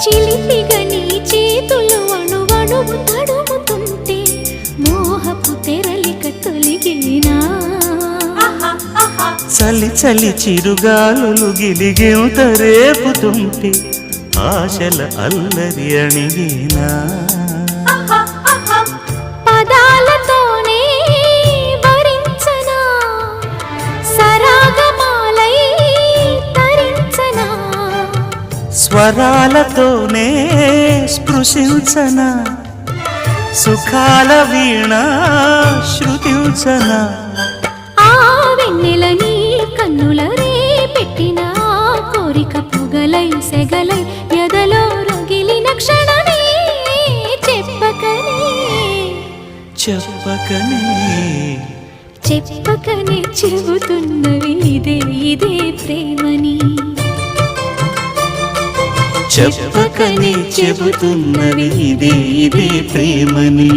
చిలిపిగా నీ చేతులు అణువణువు తడుముతుంటే మోహపు తెరలిక తొలిగినా చలి చలి చిరుగాలులు గిలిగెంత రేపుతుంటే ఆశల అల్లరి అణిగినా పదాలతోనే వరించనా సరాగమాలై తరించనా స్వరాలతోనే స్పృశించనా సుఖాల వీణ శృతించనా ఆ వెన్నెల నీ కన్నుల రే పెట్టిన కోరిక పొగలై సెగలై ఎదలో రగిలిన క్షణమే చెప్పకనే చెప్పకనే చెప్పకనే చెబుతున్నవి ఇదే ఇదే ప్రేమని చెప్పకనే చెబుతున్నవి ఇదే ఇదే ప్రేమని